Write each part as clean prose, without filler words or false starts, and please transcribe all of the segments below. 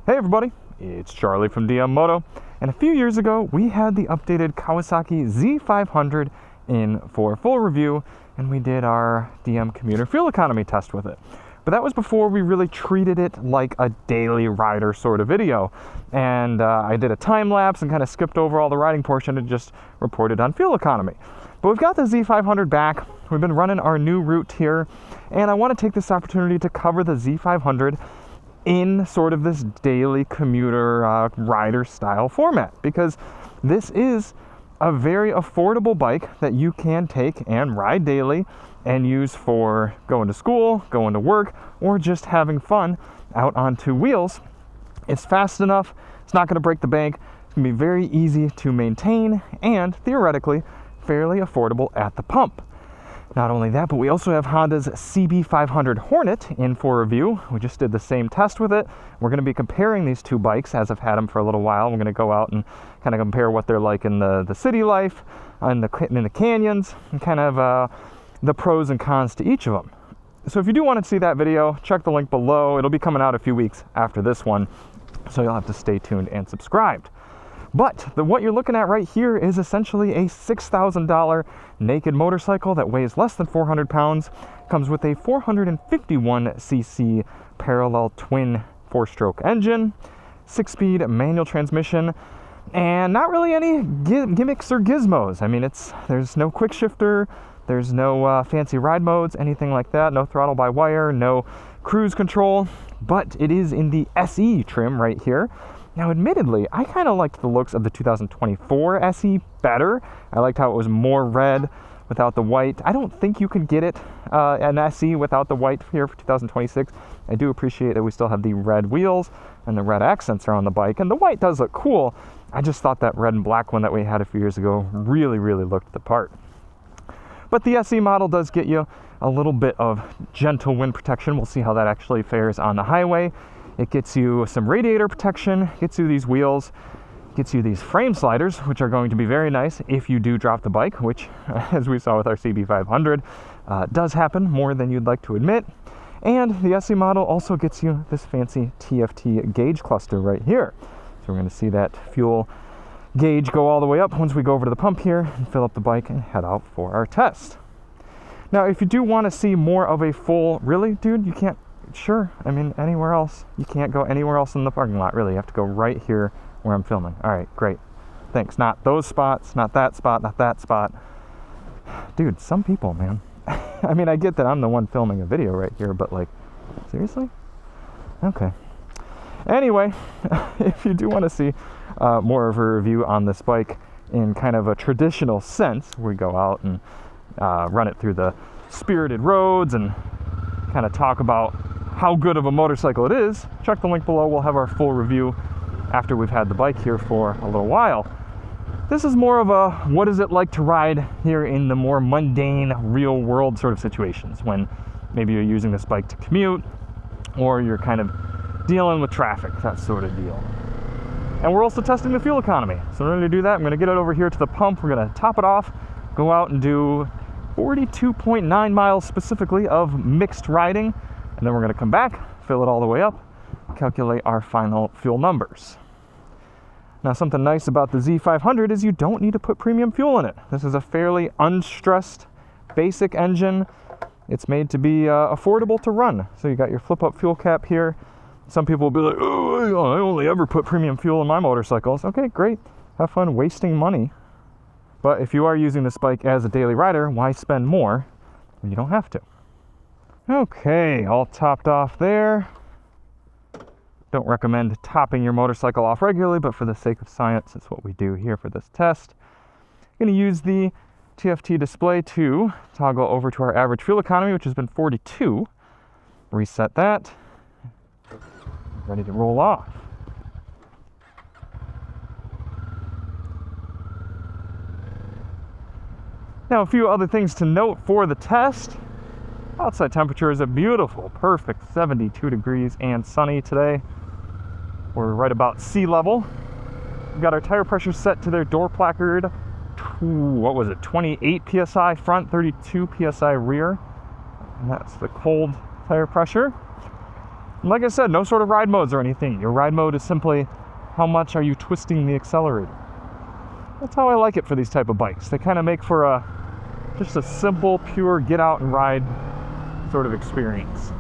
Hey everybody, it's Charlie from DM Moto, and a few years ago we had the updated Kawasaki Z500 in for a full review, and we did our DM Commuter fuel economy test with it. But that was before we really treated it like a daily rider sort of video, and I did a time lapse and kind of skipped over all the riding portion and just reported on fuel economy. But we've got the Z500 back, we've been running our new route here, and I want to take this opportunity to cover the Z500 in sort of this daily commuter rider style format, because this is a very affordable bike that you can take and ride daily and use for going to school, going to work, or just having fun out on two wheels. It's fast enough, it's not going to break the bank, it's going to be very easy to maintain, and theoretically fairly affordable at the pump. Not only that, but we also have Honda's CB500 Hornet in for review. We just did the same test with it. We're going to be comparing these two bikes as I've had them for a little while. We're going to go out and kind of compare what they're like in the city life, in the canyons, and kind of the pros and cons to each of them. So if you do want to see that video, check the link below. It'll be coming out a few weeks after this one, so you'll have to stay tuned and subscribed. But what you're looking at right here is essentially a $6,000 naked motorcycle that weighs less than 400 pounds, comes with a 451cc parallel twin 4-stroke engine, 6-speed manual transmission, and not really any gimmicks or gizmos. I mean, there's no quick shifter, there's no fancy ride modes, anything like that, no throttle by wire, no cruise control, but it is in the SE trim right here. Now, admittedly, I kind of liked the looks of the 2024 SE better. I liked how it was more red without the white. I don't think you could get it, an SE without the white here for 2026. I do appreciate that we still have the red wheels and the red accents are on the bike, and the white does look cool. I just thought that red and black one that we had a few years ago really, really looked the part. But the SE model does get you a little bit of gentle wind protection. We'll see how that actually fares on the highway. It gets you some radiator protection, gets you these wheels, gets you these frame sliders, which are going to be very nice if you do drop the bike, which, as we saw with our CB500, does happen more than you'd like to admit. And the SE model also gets you this fancy TFT gauge cluster right here. So we're going to see that fuel gauge go all the way up once we go over to the pump here and fill up the bike and head out for our test. Now, if you do want to see more of a full, really, dude, you can't. Sure, I mean, anywhere else. You can't go anywhere else in the parking lot, really. You have to go right here where I'm filming. All right, great. Thanks. Not those spots, not that spot, not that spot. Dude, some people, man. I mean, I get that I'm the one filming a video right here, but like, seriously? Okay. Anyway, if you do want to see more of a review on this bike in kind of a traditional sense, we go out and run it through the spirited roads and kind of talk about how good of a motorcycle it is, check the link below. We'll have our full review after we've had the bike here for a little while. This is more of a what is it like to ride here in the more mundane real world sort of situations, when maybe you're using this bike to commute or you're kind of dealing with traffic, that sort of deal. And we're also testing the fuel economy. So in order to do that, I'm going to get it over here to the pump. We're going to top it off, go out and do 42.9 miles specifically of mixed riding, and then we're going to come back, fill it all the way up, calculate our final fuel numbers. Now, something nice about the Z500 is you don't need to put premium fuel in it. This is a fairly unstressed basic engine. It's made to be affordable to run. So you got your flip-up fuel cap here. Some people will be like, oh, I only ever put premium fuel in my motorcycles. Okay, great. Have fun wasting money. But if you are using this bike as a daily rider, why spend more when you don't have to? Okay, all topped off there. Don't recommend topping your motorcycle off regularly, but for the sake of science, it's what we do here for this test. I'm going to use the TFT display to toggle over to our average fuel economy, which has been 42. Reset that. Ready to roll off. Now, a few other things to note for the test. Outside temperature is a beautiful, perfect 72 degrees and sunny today. We're right about sea level. We've got our tire pressure set to their door placard. 28 PSI front, 32 PSI rear. And that's the cold tire pressure. Like I said, no sort of ride modes or anything. Your ride mode is simply how much are you twisting the accelerator. That's how I like it for these type of bikes. They kind of make for just a simple, pure get out and ride sort of experience.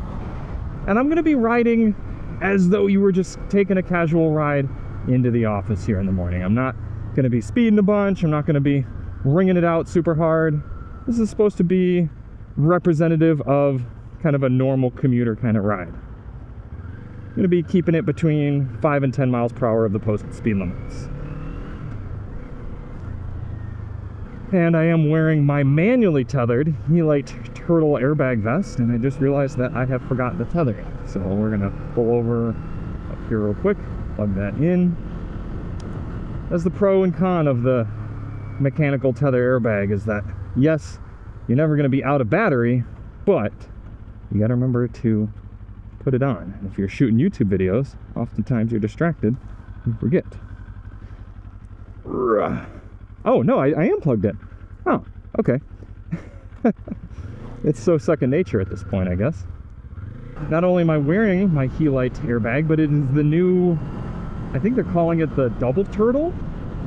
And I'm going to be riding as though you were just taking a casual ride into the office here in the morning. I'm not going to be speeding a bunch. I'm not going to be ringing it out super hard. This is supposed to be representative of kind of a normal commuter kind of ride. I'm going to be keeping it between 5 and 10 miles per hour of the posted speed limits. And I am wearing my manually tethered Helite Turtle airbag vest, and I just realized that I have forgotten to tether it. So we're going to pull over up here real quick, plug that in. That's the pro and con of the mechanical tether airbag, is that yes, you're never going to be out of battery, but you got to remember to put it on. And if you're shooting YouTube videos, oftentimes you're distracted and forget. Oh no, I am plugged in. Oh, okay. It's so second nature at this point, I guess. Not only am I wearing my Helite airbag, but it is the new, I think they're calling it the Double Turtle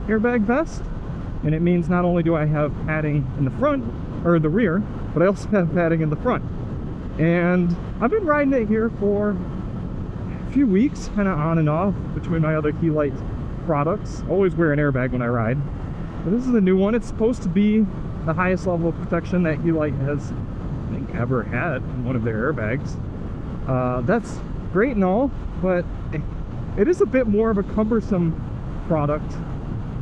airbag vest. And it means not only do I have padding in the front, or the rear, but I also have padding in the front. And I've been riding it here for a few weeks, kind of on and off between my other Helite products. Always wear an airbag when I ride. But this is a new one. It's supposed to be the highest level of protection that Helite has, I think, ever had in one of their airbags. That's great and all, but it is a bit more of a cumbersome product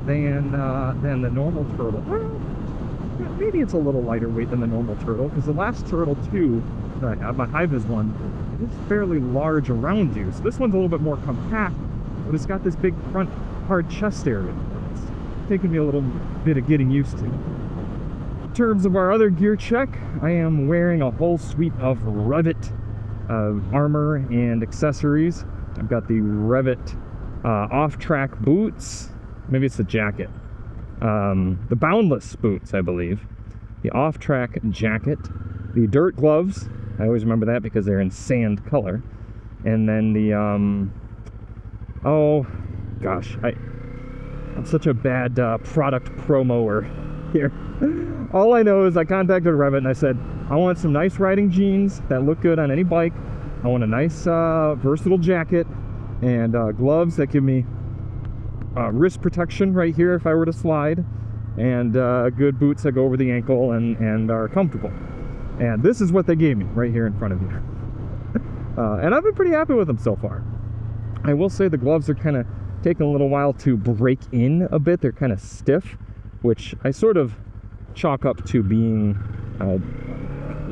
than the normal Turtle. Well, maybe it's a little lighter weight than the normal Turtle, because the last Turtle 2 that I have, my high-vis one, it is fairly large around you. So this one's a little bit more compact, but it's got this big front hard chest area. It's taken me a little bit of getting used to. In terms of our other gear check, I am wearing a whole suite of Revit armor and accessories. I've got the Revit off-track boots. Maybe it's the jacket. The Boundless boots, I believe. The off-track jacket. The dirt gloves. I always remember that because they're in sand color. And then the, oh gosh, I'm such a bad product promoter here. All I know is I contacted Revit and I said, I want some nice riding jeans that look good on any bike. I want a nice versatile jacket and gloves that give me wrist protection right here if I were to slide, and good boots that go over the ankle and are comfortable. And this is what they gave me right here in front of you. And I've been pretty happy with them so far. I will say the gloves are kind of taking a little while to break in a bit. They're kind of stiff, which I sort of chalk up to being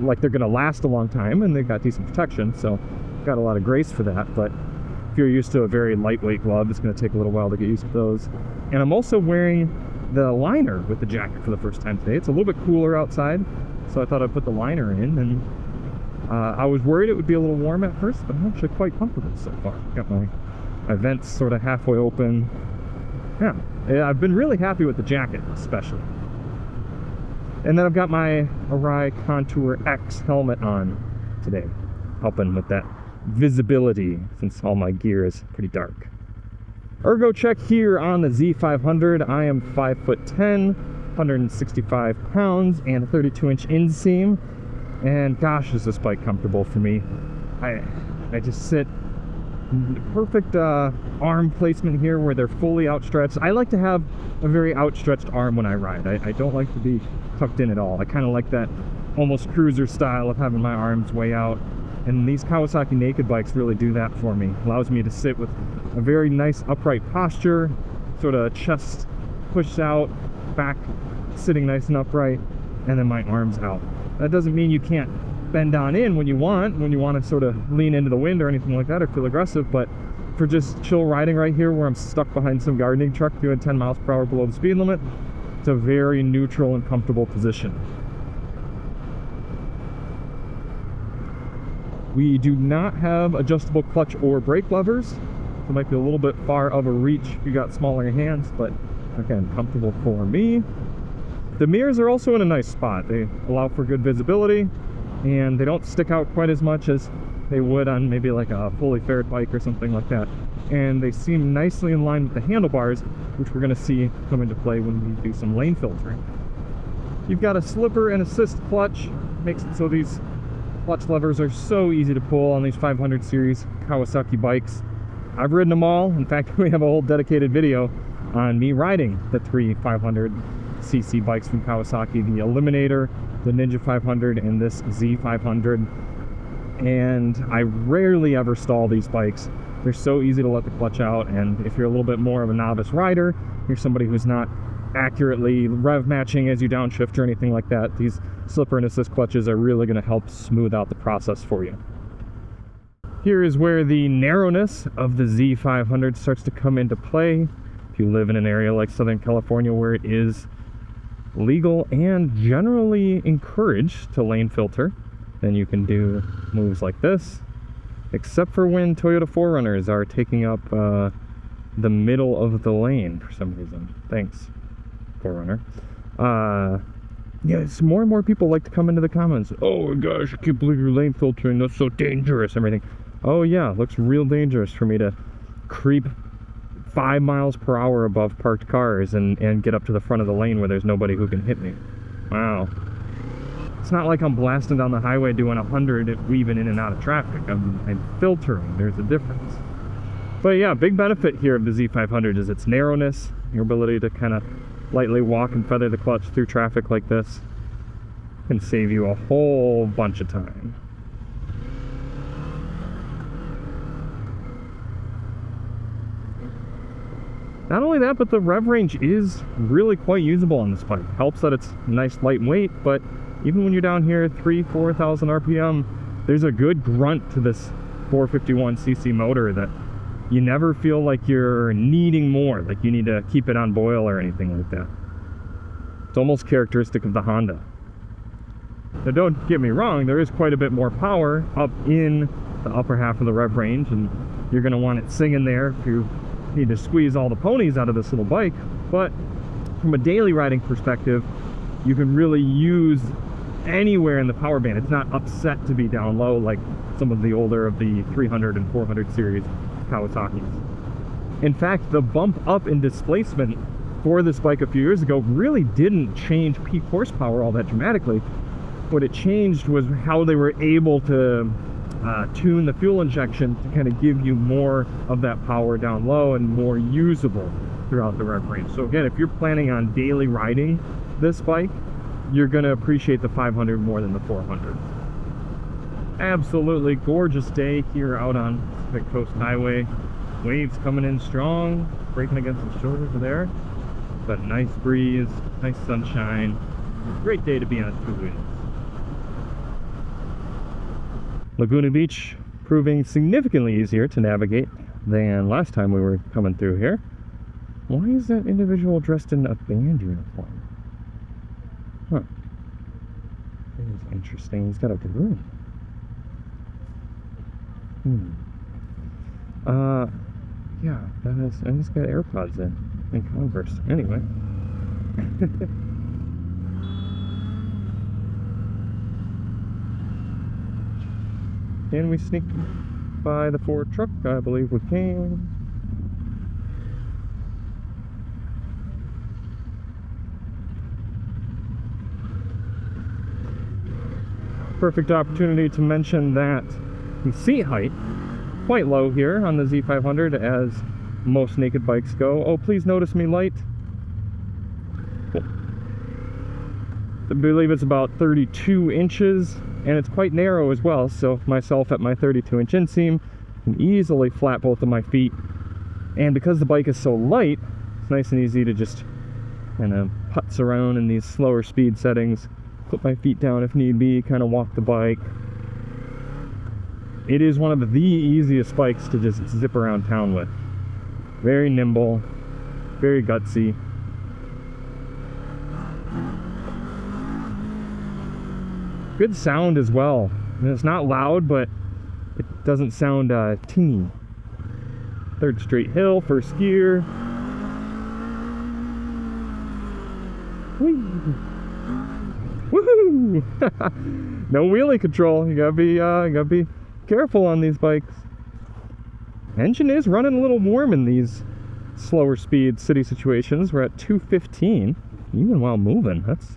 like they're going to last a long time, and they've got decent protection, so got a lot of grace for that. But if you're used to a very lightweight glove, it's going to take a little while to get used to those. And I'm also wearing the liner with the jacket for the first time today. It's a little bit cooler outside, so I thought I'd put the liner in. And I was worried it would be a little warm at first, but I'm actually quite comfortable so far. Got my vents sort of halfway open. Yeah, I've been really happy with the jacket, especially. And then I've got my Arai Contour X helmet on today, helping with that visibility since all my gear is pretty dark. Ergo check here on the Z500. I am 5'10", 165 pounds, and a 32-inch inseam. And gosh, is this bike comfortable for me. I just sit perfect arm placement here where they're fully outstretched. I like to have a very outstretched arm when I ride. I don't like to be tucked in at all. I kind of like that almost cruiser style of having my arms way out. And these Kawasaki naked bikes really do that for me. Allows me to sit with a very nice upright posture, sort of chest pushed out, back sitting nice and upright, and then my arms out. That doesn't mean you can't bend on in when you want to sort of lean into the wind or anything like that or feel aggressive, but for just chill riding right here where I'm stuck behind some gardening truck doing 10 miles per hour below the speed limit, it's a very neutral and comfortable position. We do not have adjustable clutch or brake levers. So it might be a little bit far of a reach if you got smaller hands, but again, comfortable for me. The mirrors are also in a nice spot. They allow for good visibility, and they don't stick out quite as much as they would on maybe like a fully fared bike or something like that. And they seem nicely in line with the handlebars, which we're going to see come into play when we do some lane filtering. You've got a slipper and assist clutch, makes it so these clutch levers are so easy to pull on these 500 series Kawasaki bikes. I've ridden them all. In fact, we have a whole dedicated video on me riding the three 500cc bikes from Kawasaki, the Eliminator, the Ninja 500, and this Z500. And I rarely ever stall these bikes. They're so easy to let the clutch out, and if you're a little bit more of a novice rider, you're somebody who's not accurately rev matching as you downshift or anything like that, these slipper and assist clutches are really going to help smooth out the process for you. Here is where the narrowness of the Z500 starts to come into play. If you live in an area like Southern California where it is legal and generally encouraged to lane filter, then you can do moves like this, except for when Toyota 4Runners are taking up the middle of the lane for some reason. Thanks, 4Runner. Yeah, it's more and more people like to come into the comments. Oh my gosh, I can't believe you're lane filtering. That's so dangerous. Everything. Oh yeah, it looks real dangerous for me to creep 5 miles per hour above parked cars and get up to the front of the lane where there's nobody who can hit me. Wow. It's not like I'm blasting down the highway doing 100 weaving in and out of traffic. I'm filtering. There's a difference. But yeah, big benefit here of the Z500 is its narrowness, your ability to kind of lightly walk and feather the clutch through traffic like this can save you a whole bunch of time. Not only that, but the rev range is really quite usable on this bike. Helps that it's nice lightweight, but even when you're down here 3,000–4,000 RPM, there's a good grunt to this 451cc motor that you never feel like you're needing more, like you need to keep it on boil or anything like that. It's almost characteristic of the Honda. Now don't get me wrong, there is quite a bit more power up in the upper half of the rev range, and you're going to want it singing there if you need to squeeze all the ponies out of this little bike. But from a daily riding perspective, you can really use anywhere in the power band. It's not upset to be down low like some of the older of the 300 and 400 series Kawasaki's. In fact, the bump up in displacement for this bike a few years ago really didn't change peak horsepower all that dramatically. What it changed was how they were able to tune the fuel injection to kind of give you more of that power down low and more usable throughout the rev range. So again, if you're planning on daily riding this bike, you're going to appreciate the 500 more than the 400. Absolutely gorgeous day here out on Pacific Coast Highway. Waves coming in strong, breaking against the shoulders there. But nice breeze, nice sunshine. Great day to be on two wheels. Laguna Beach proving significantly easier to navigate than last time we were coming through here. Why is that individual dressed in a band uniform? Huh. That is interesting. He's got a balloon. Yeah, that is, and he's got AirPods in Converse. Anyway. Can we sneak by the Ford truck? I believe we can. Perfect opportunity to mention that the seat height quite low here on the Z500 as most naked bikes go. Oh, please notice me light. Cool. I believe it's about 32 inches and it's quite narrow as well, so myself at my 32-inch inseam can easily flat both of my feet. And because the bike is so light, it's nice and easy to just kind of putz around in these slower speed settings, put my feet down if need be, kind of walk the bike. It is one of the easiest bikes to just zip around town with. Very nimble, very gutsy. Good sound as well. And it's not loud, but it doesn't sound tinny. Third straight hill, first gear. Whee! Woohoo! No wheelie control. You gotta be careful on these bikes. Engine is running a little warm in these slower speed city situations. We're at 215, even while moving. That's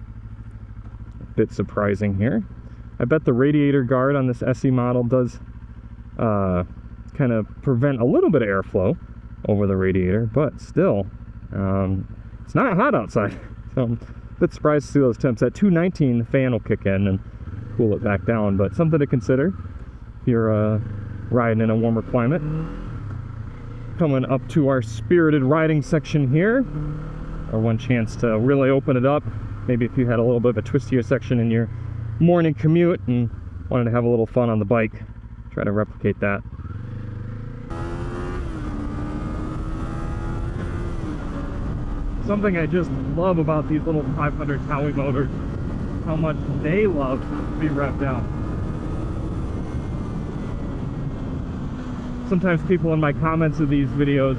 a bit surprising here. I bet the radiator guard on this SE model does kind of prevent a little bit of airflow over the radiator, but still, it's not hot outside. So I'm a bit surprised to see those temps. At 219, the fan will kick in and cool it back down, but something to consider if you're riding in a warmer climate. Coming up to our spirited riding section here, or one chance to really open it up. Maybe if you had a little bit of a twistier section in your morning commute and wanted to have a little fun on the bike, try to replicate that. Something I just love about these little 500 Kawi motors, how much they love to be revved out. Sometimes people in my comments of these videos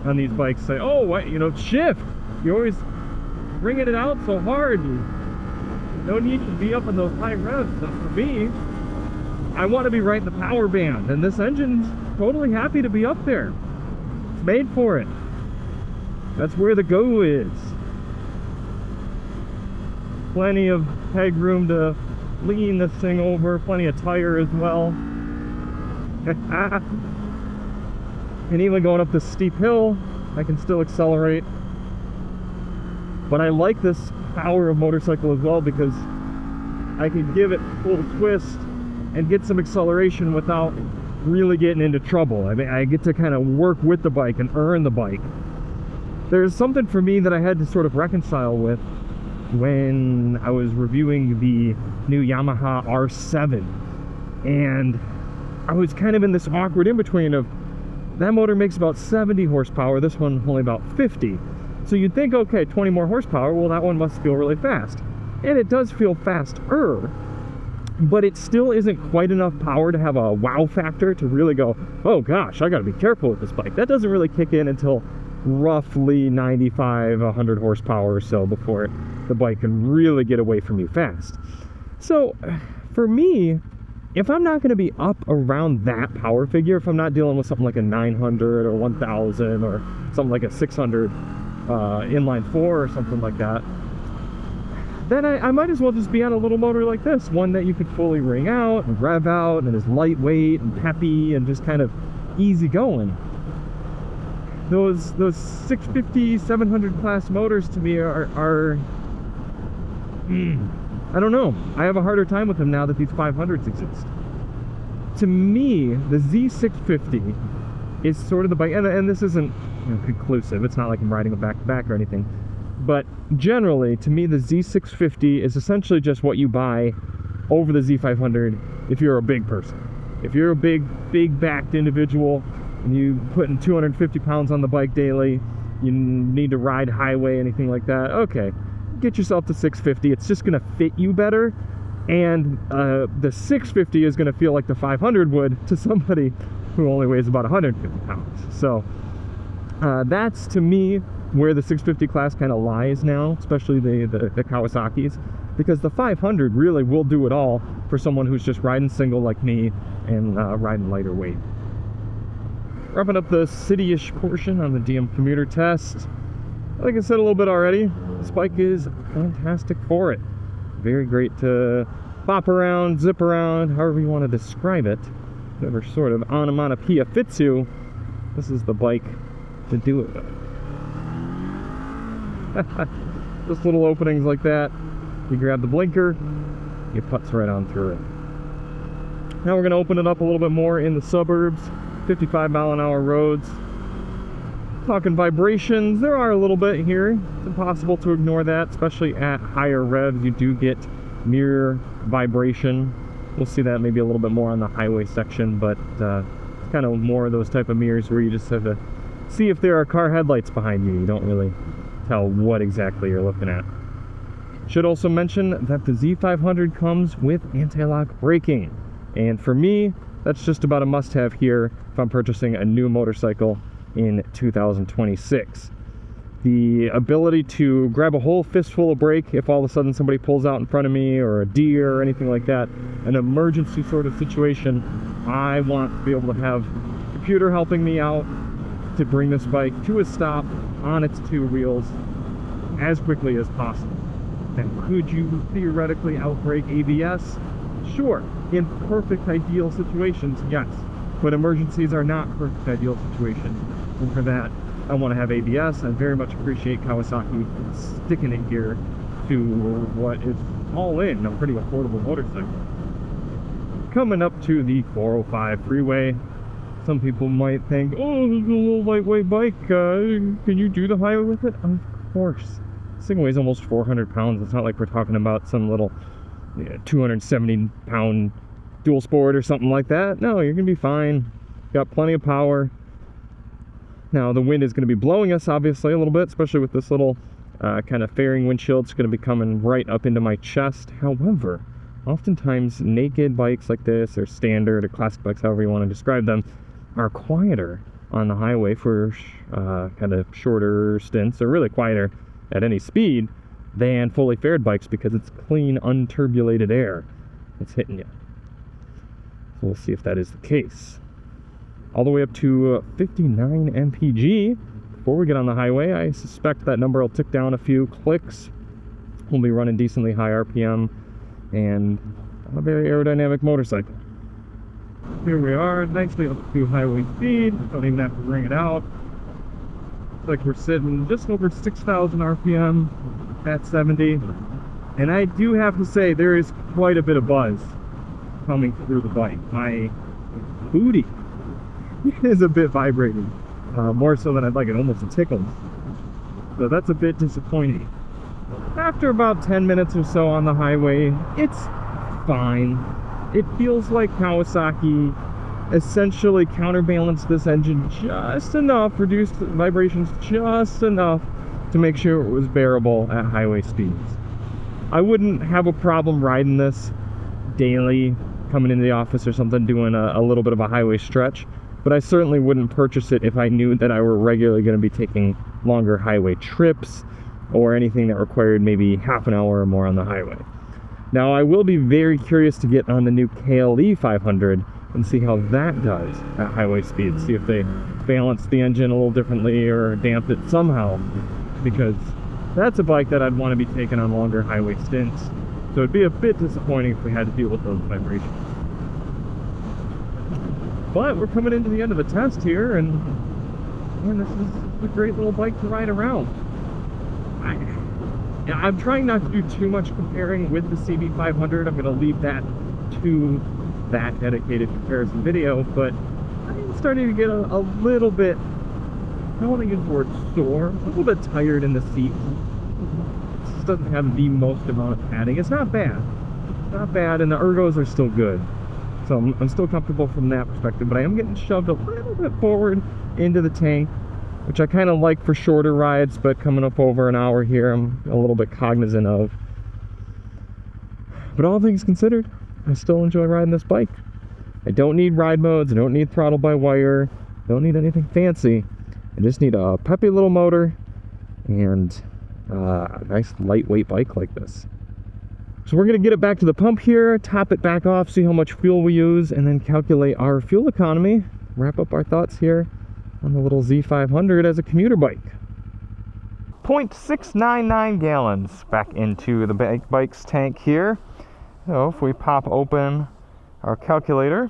on these bikes say, oh, what, you know, shift. You're always bringing it out so hard. No need to be up in those high revs. But for me, I want to be right in the power band, and this engine's totally happy to be up there. It's made for it. That's where the go is. Plenty of peg room to lean this thing over, plenty of tire as well. And even going up this steep hill, I can still accelerate. But I like this power of motorcycle as well because I can give it full twist and get some acceleration without really getting into trouble. I mean, I get to kind of work with the bike and earn the bike. There's something for me that I had to sort of reconcile with when I was reviewing the new Yamaha R7. And I was kind of in this awkward in-between of, that motor makes about 70 horsepower, this one only about 50. So you'd think, okay, 20 more horsepower, well, that one must feel really fast. And it does feel faster, but it still isn't quite enough power to have a wow factor to really go, oh gosh, I gotta be careful with this bike. That doesn't really kick in until roughly 95, 100 horsepower or so before the bike can really get away from you fast. So for me, if I'm not going to be up around that power figure, if I'm not dealing with something like a 900 or 1000 or something like a 600 inline 4 or something like that, then I might as well just be on a little motor like this, one that you could fully ring out and rev out and is lightweight and peppy and just kind of easy going. Those 650, 700 class motors to me are I don't know. I have a harder time with them now that these 500s exist. To me, the Z650 is sort of the bike, and this isn't, you know, conclusive. It's not like I'm riding a back-to-back or anything. But generally, to me, the Z650 is essentially just what you buy over the Z500 if you're a big person. If you're a big-backed individual and you putting 250 pounds on the bike daily, you need to ride highway, anything like that, okay. Get yourself to 650. It's just going to fit you better, and the 650 is going to feel like the 500 would to somebody who only weighs about 150 pounds. So that's, to me, where the 650 class kind of lies now, especially the Kawasaki's, because the 500 really will do it all for someone who's just riding single like me and riding lighter weight. Wrapping up the city-ish portion on the DM Commuter test. Like I said a little bit already, this bike is fantastic for it. Very great to bop around, zip around, however you want to describe it. Whatever sort of onomatopoeia fits you, this is the bike to do it with. Just little openings like that. You grab the blinker, you putz right on through it. Now we're going to open it up a little bit more in the suburbs, 55-mile-an-hour roads. Talking vibrations, there are a little bit here. It's impossible to ignore that, especially at higher revs. You do get mirror vibration. We'll see that maybe a little bit more on the highway section, but it's kind of more of those type of mirrors where you just have to see if there are car headlights behind you. You don't really tell what exactly you're looking at. Should also mention that the Z500 comes with anti-lock braking, and for me, that's just about a must-have here if I'm purchasing a new motorcycle in 2026. the ability to grab a whole fistful of brake if all of a sudden somebody pulls out in front of me, or a deer or anything like that, an emergency sort of situation. I want to be able to have a computer helping me out to bring this bike to a stop on its two wheels as quickly as possible. And could you theoretically outbrake ABS? Sure, in perfect ideal situations, yes. But emergencies are not perfect ideal situations. And for that, I want to have ABS. I very much appreciate Kawasaki sticking it here to what is all in a pretty affordable motorcycle. Coming up to the 405 freeway, some people might think, oh, this is a little lightweight bike. Can you do the highway with it? Of course. This thing weighs almost 400 pounds. It's not like we're talking about some little 270 pound dual sport or something like that. No, you're gonna be fine. Got plenty of power. Now the wind is going to be blowing us obviously a little bit, especially with this little kind of fairing windshield. It's going to be coming right up into my chest. However, oftentimes naked bikes like this, or standard or classic bikes, however you want to describe them, are quieter on the highway for kind of shorter stints, or really quieter at any speed than fully faired bikes, because it's clean, unturbulated air that's hitting you. So we'll see if that is the case. All the way up to 59 MPG. Before we get on the highway, I suspect that number will tick down a few clicks. We'll be running decently high RPM and a very aerodynamic motorcycle. Here we are, nicely up to highway speed. Don't even have to bring it out. Looks like we're sitting just over 6,000 RPM at 70. And I do have to say, there is quite a bit of buzz coming through the bike. My booty is a bit vibrating, more so than I'd like. It almost tickles, so that's a bit disappointing. After about 10 minutes or so on the highway, it's fine. It feels like Kawasaki essentially counterbalanced this engine just enough, reduced vibrations just enough to make sure it was bearable at highway speeds. I wouldn't have a problem riding this daily, coming into the office or something, doing a little bit of a highway stretch. But I certainly wouldn't purchase it if I knew that I were regularly going to be taking longer highway trips, or anything that required maybe half an hour or more on the highway. Now, I will be very curious to get on the new KLE 500 and see how that does at highway speeds. See if they balance the engine a little differently or damp it somehow, because that's a bike that I'd want to be taking on longer highway stints. So it'd be a bit disappointing if we had to deal with those vibrations. But we're coming into the end of the test here, and man, this is a great little bike to ride around. I'm trying not to do too much comparing with the CB500. I'm going to leave that to that dedicated comparison video, but I'm starting to get a little bit, I don't want to use the word sore, a little bit tired in the seat. It just doesn't have the most amount of padding. It's not bad. It's not bad, and the ergos are still good. So I'm still comfortable from that perspective, but I am getting shoved a little bit forward into the tank, which I kind of like for shorter rides, but coming up over an hour here, I'm a little bit cognizant of. But all things considered, I still enjoy riding this bike. I don't need ride modes, I don't need throttle by wire, don't need anything fancy. I just need a peppy little motor and a nice lightweight bike like this. So we're going to get it back to the pump here, top it back off, see how much fuel we use, and then calculate our fuel economy. Wrap up our thoughts here on the little Z500 as a commuter bike. 0.699 gallons back into the bike's tank here. So if we pop open our calculator,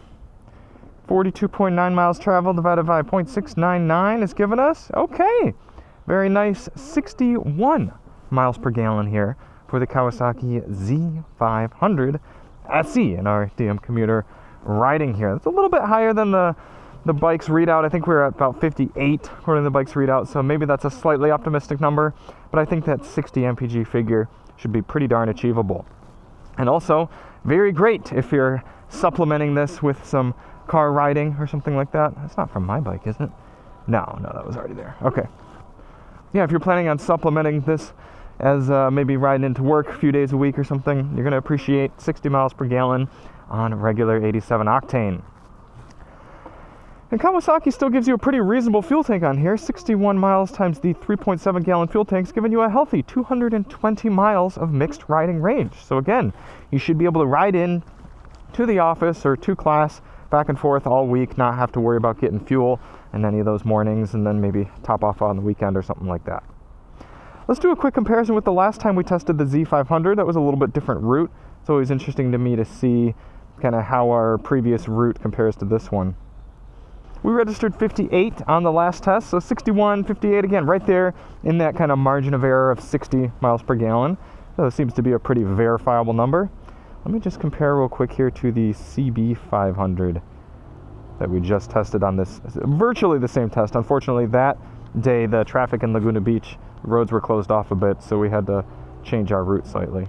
42.9 miles traveled divided by 0.699 is giving us, okay, very nice 61 miles per gallon here for the Kawasaki Z500 SE in our DM Commuter riding here. It's a little bit higher than the bike's readout. I think we're at about 58 according to the bike's readout, so maybe that's a slightly optimistic number, but I think that 60 MPG figure should be pretty darn achievable. And also, very great if you're supplementing this with some car riding or something like that. That's not from my bike, is it? No, that was already there. Okay. Yeah, if you're planning on supplementing this as maybe riding into work a few days a week or something, you're going to appreciate 60 miles per gallon on regular 87 octane. And Kawasaki still gives you a pretty reasonable fuel tank on here, 61 miles times the 3.7 gallon fuel tank's giving you a healthy 220 miles of mixed riding range. So again, you should be able to ride in to the office or to class back and forth all week, not have to worry about getting fuel in any of those mornings, and then maybe top off on the weekend or something like that. Let's do a quick comparison with the last time we tested the Z500. That was a little bit different route. It's always interesting to me to see kind of how our previous route compares to this one. We registered 58 on the last test, so 61, 58 again, right there in that kind of margin of error of 60 miles per gallon. So it seems to be a pretty verifiable number. Let me just compare real quick here to the CB500 that we just tested on this, virtually the same test. Unfortunately, that day the traffic in Laguna Beach roads were closed off a bit, so we had to change our route slightly.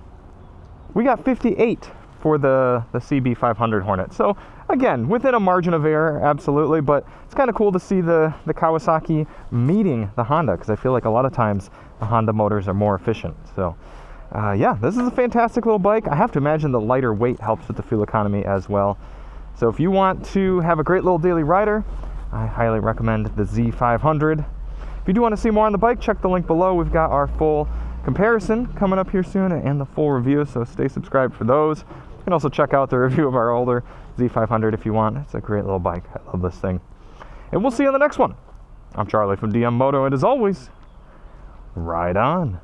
We got 58 for the CB500 Hornet. So again, within a margin of error, absolutely, but it's kind of cool to see the Kawasaki meeting the Honda, because I feel like a lot of times the Honda motors are more efficient. So yeah, this is a fantastic little bike. I have to imagine the lighter weight helps with the fuel economy as well. So if you want to have a great little daily rider, I highly recommend the Z500. If you do want to see more on the bike, check the link below. We've got our full comparison coming up here soon and the full review, so stay subscribed for those. You can also check out the review of our older Z500 if you want. It's a great little bike. I love this thing. And we'll see you on the next one. I'm Charlie from DM Moto, and as always, ride on.